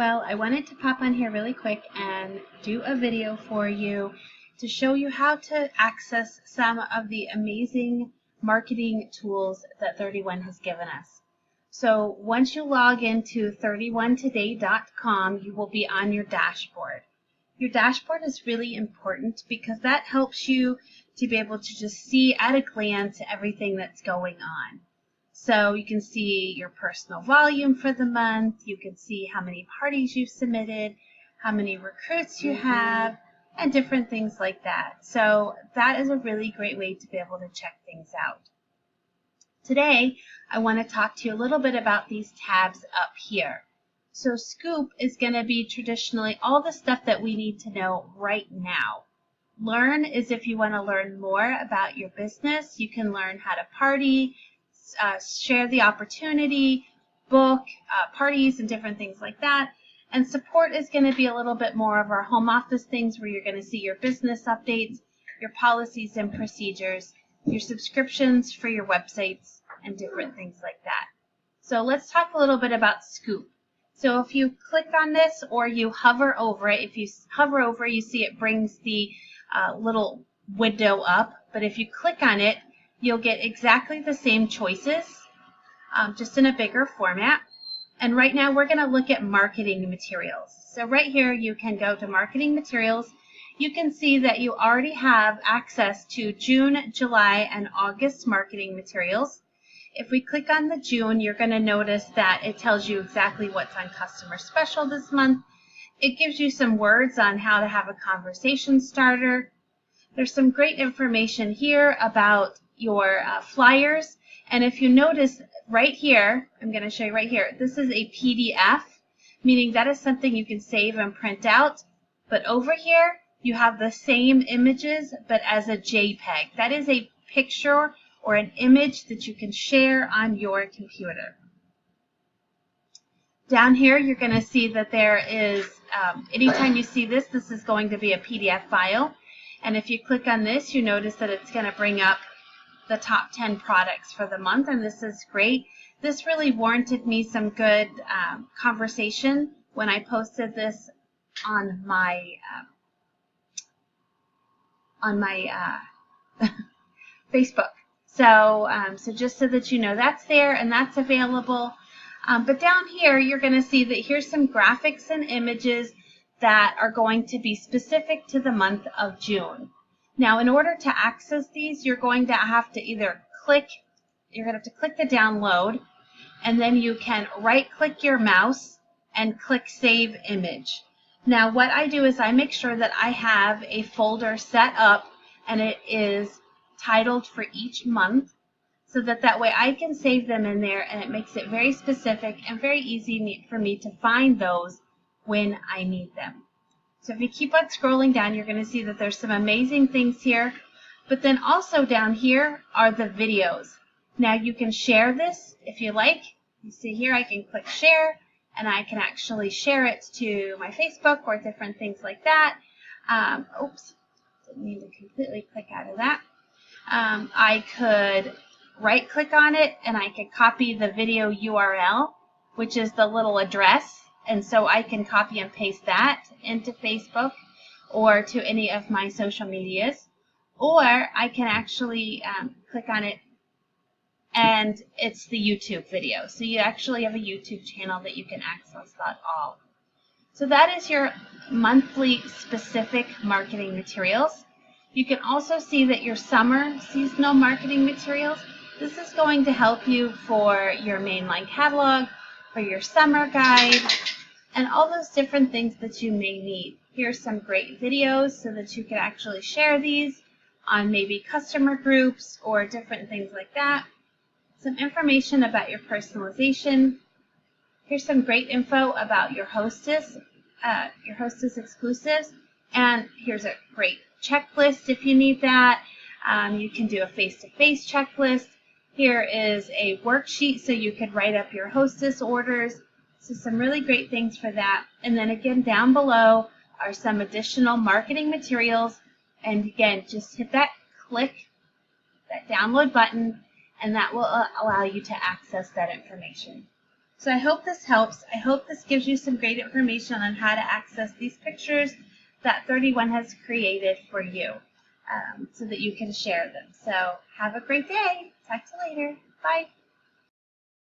Well, I wanted to pop on here really quick and do a video for you to show you how to access some of the amazing marketing tools that 31 has given us. So once you log into 31today.com, you will be on your dashboard. Your dashboard is really important because that helps you to be able to just see at a glance everything that's going on. So you can see your personal volume for the month, you can see how many parties you've submitted, how many recruits you have, and different things like that. So that is a really great way to be able to check things out. Today, I want to talk to you a little bit about these tabs up here. So Scoop is going to be traditionally all the stuff that we need to know right now. Learn is if you want to learn more about your business. You can learn how to party, share the opportunity, book parties and different things like that. And support is going to be a little bit more of our home office things where you're going to see your business updates, your policies and procedures, your subscriptions for your websites, and different things like that. So let's talk a little bit about Scoop. So if you click on this or you hover over it, if you hover over, you see it brings the little window up. But if you click on it, you'll get exactly the same choices, just in a bigger format. And right now we're going to look at marketing materials. So right here you can go to marketing materials. You can see that you already have access to June, July, and August marketing materials. If we click on the June, you're going to notice that it tells you exactly what's on customer special this month. It gives you some words on how to have a conversation starter. There's some great information here about your flyers, and if you notice right here, I'm going to show you right here, this is a PDF, meaning that is something you can save and print out, but over here you have the same images but as a JPEG. That is a picture or an image that you can share on your computer. Down here you're going to see that there is, anytime you see this, this is going to be a PDF file, and if you click on this, you notice that it's going to bring up the top 10 products for the month, and this is great. This really warranted me some good conversation when I posted this on my Facebook. So just so that you know, that's there and that's available. But down here, you're going to see that here's some graphics and images that are going to be specific to the month of June. Now, in order to access these, you're going to have to either click the download, and then you can right-click your mouse and click Save Image. Now, what I do is I make sure that I have a folder set up, and it is titled for each month, so that way I can save them in there, and it makes it very specific and very easy for me to find those when I need them. So if you keep on scrolling down, you're going to see that there's some amazing things here. But then also down here are the videos. Now you can share this if you like. You see here I can click share, and I can actually share it to my Facebook or different things like that. Oops, didn't mean to completely click out of that. I could right click on it and I could copy the video URL, which is the little address. And so I can copy and paste that into Facebook or to any of my social medias. Or I can actually click on it and it's the YouTube video. So you actually have a YouTube channel that you can access that all. So that is your monthly specific marketing materials. You can also see that your summer seasonal marketing materials, this is going to help you for your mainline catalog, for your summer guide, and all those different things that you may need. Here's some great videos so that you can actually share these on maybe customer groups or different things like that. Some information about your personalization. Here's some great info about your Hostess exclusives. And here's a great checklist if you need that. You can do a face-to-face checklist. Here is a worksheet so you could write up your Hostess orders. So some really great things for that. And then again, down below are some additional marketing materials. And again, just hit that download button, and that will allow you to access that information. So I hope this helps. I hope this gives you some great information on how to access these pictures that 31 has created for you, so that you can share them. So have a great day. Talk to you later. Bye.